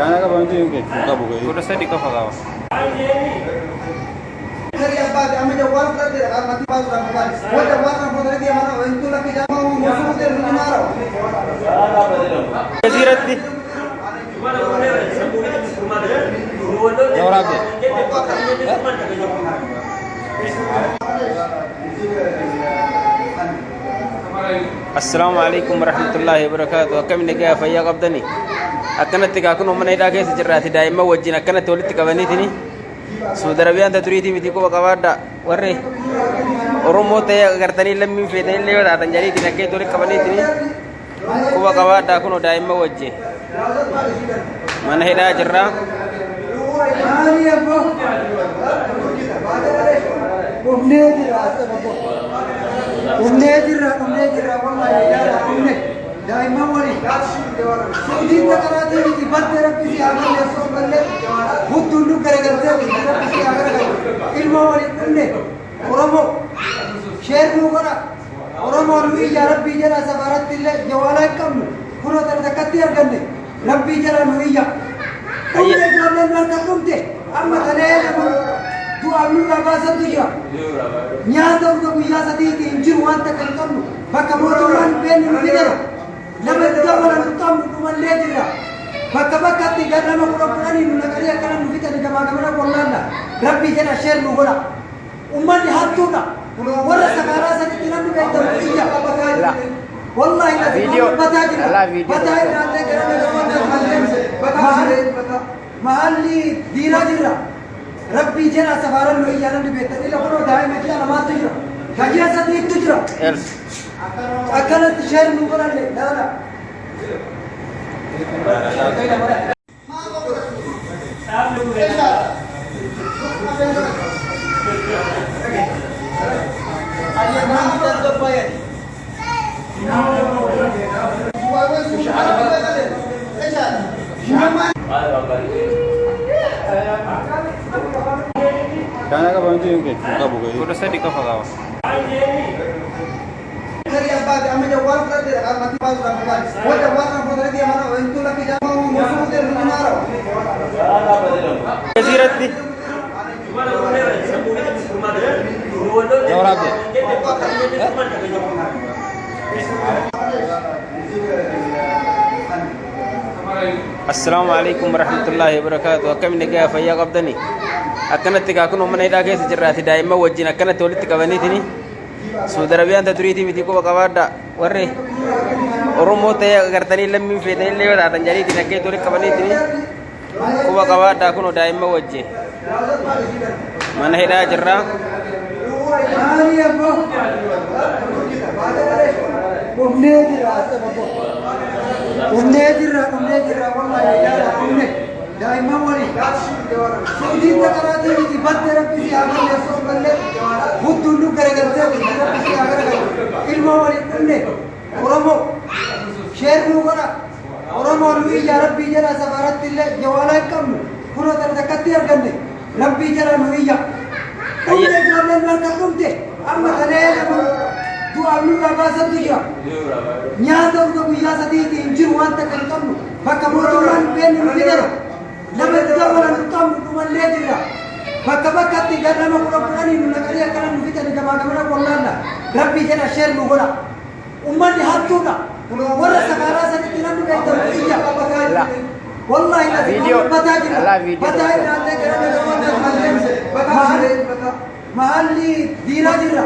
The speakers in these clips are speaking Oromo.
Kana ka bantu yung cake? Buka buka. Kuda saya di kafa gawa. Jazirat di. Jawab. Assalamualaikum warahmatullahi wabarakatuh. Kami negara Fayya Qabdani. Akkanatti kaa kun uummanni hidhaa keessa jirraati daa'imman wajjin akkanatti walitti qabaniitini Saudi Arabiyaan turiitii miti quba qabaadha warri Oromoo ta'ee agartanii lammiin feetanillee yoo taatan jariitiin akkeetti walitti qabaniitini quba qabaadha kun daa'imman wajjin mana hidhaa jirraa. دائما ولي سعودي تقراتي دي بد ربي سي اگر يسو بلے خود دلو کرے کرتے ربي سي اگر علم ولي كله اورمو شهر نو کرا اورمو لوي يا ربي جرا سفارت الله جوالا كم كنو ترتكتي ارغني ربي جرا لوي يا ايه جولن ما تقومته اما تلين تو امنو باسا تيا نيا تو بيا سدي دي انجر وانت كنتم بكموتو من بين مدينه لما تدور الطعم من ليدنا فكبكت تجرم قرآني من نقرية كلام مفيد لجماعة كمان والله لا ربي جنا شر نقولا أمني هاتونا ولا سكارا سكتنا من بيت المسيح لا والله لا فيديو بتاعي راته كلام محلي ديرا ديرا ربي جنا سفارا لو يجانا من بيت إلا كنا داعي مكيا لما تجرا كجيا سديك تجرا أكلت شهر نقول عليه لا لا Kana ka bantu yung cake? Buka buka. Kuda saya di kafa gawa. हमें जब वर्क करते हैं मत पास रखा वो जब वर्क हम बोलते हैं हमारा इनको लगे जाओ मौसम से मारो Jazirat di. Jawab. Assalamualaikum warahmatullahi wabarakatuh. Kami negara Fayya Qabdani. Akkanatti kaa kun uummanni hidhaa keessa jirraati daa'imman wajjin akkanatti walitti qabaniitini Saudi Arabiyaan turiitii miti quba qabaadha warri Oromoo ta'ee agartanii lammiin feetanillee yoo taatan jariitiin akkeetti walitti qabaniitini quba qabaadha kun daa'imman wajjin mana hidhaa jirraa. دائما ولي سعودي تقراتي دي بد ربي سي اگر يسو بلے خود دلو کرے کرتے ربي سي اگر علم ولي كله اورمو شهر نو کرا اورمو لوي يا ربي جرا سفارت الله جوالا كم كنو ترتكتي ارغني ربي جرا لوي يا ايه جولن ما تقومته اما تلين تو امنو باسا تيا نيا تو بيا سدي دي انجر وانت كنتم بكموتو من بين مدينه لما تدور الطعم من ليدنا فكبكت تجرم قرآني من نقرية كلام مفيد لجماعة كمان والله لا ربي جنا شر نقولا أمني هاتونا ولا سكارا سكتنا من بيت المسيح لا والله لا فيديو بتاعي راته كلام محلي ديرا ديرا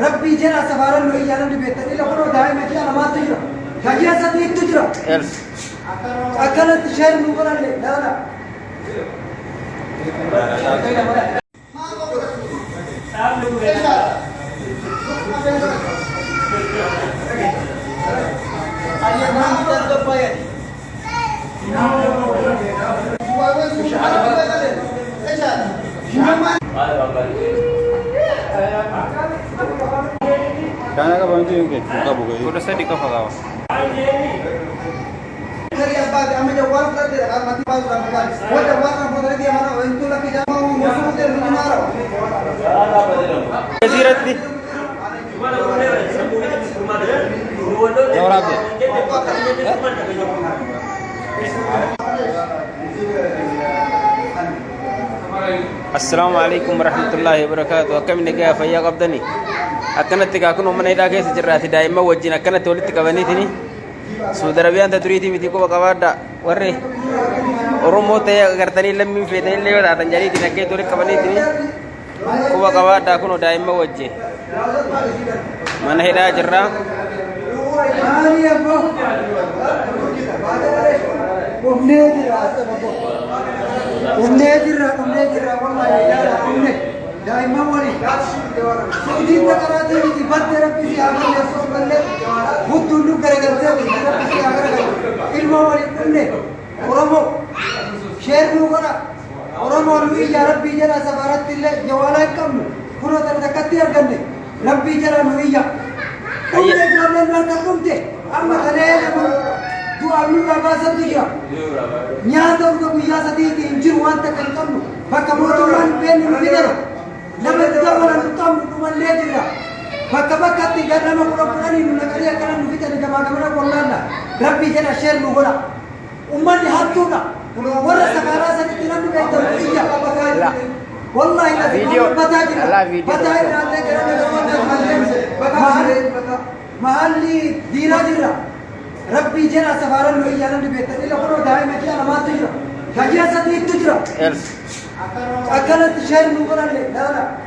ربي جنا سفارا لو يجانا من بيت إلا كنا داعي مكيا لما تجرا كجيا سديك تجرا أكلت شهر نقول عليه لا لا Kana ka Kudha sadi qofa qaba. Dari abbaa amma jawwaara fudhatte mati baasu dhaan bukaan wanta waan kan fudhate dia mana wantu lakki jama musuh dia rumara Kasiratti. Jawab dia. Assalamualaikum warahmatullahi wabarakatuh. Akkam nagaa fayyaa qabdani. Akkanatti kaa kun uummanni hidhaa keessa jirraati daa'imman wajjin akkanatti walitti qabaniitini Saudi Arabiyaan turiitii miti quba qabaadha warri Oromoo ta'ee agartanii lammiin feetanii illee yoo taatan jaliitiin akkeetti walitti qabaniitini quba qabaadha kun daa'imman wajjin mana hidhaa jirraa. Umne jirra wallahi ya umne daima wali Saudi takarati miti badde rabbi si agale so galle buddu lu gare galte rabbi si agare ilma wali kunne oromo sher nu gora oromo lu ya rabbi jara sabarat ille jawala kam kuno tar takati arganne rabbi jara nu ya kunne galle na takumte amma kale tu alu baba sadiya nyaata uga guyyaa sadiiti injiru wanta kan qabnu bakka mootummaan beenni nu fidera nama dawala nu qabnu dhumallee jirra bakka bakkatti gadama kudhanii nu naqanii akkana nu fidani gamaa gamana wallaalla rabbii jedha sheer nu godha ummanni hattuudha warra sakaaraa saditti namni beektan iyya wallahi bataa jira bataa irraallee gara mahalli diinaa jirra Rabbi jara sabaran lo iyaran di betan ila kono dai mati ala matu jira gajiya sati itu jira akala tishar nu konalle dala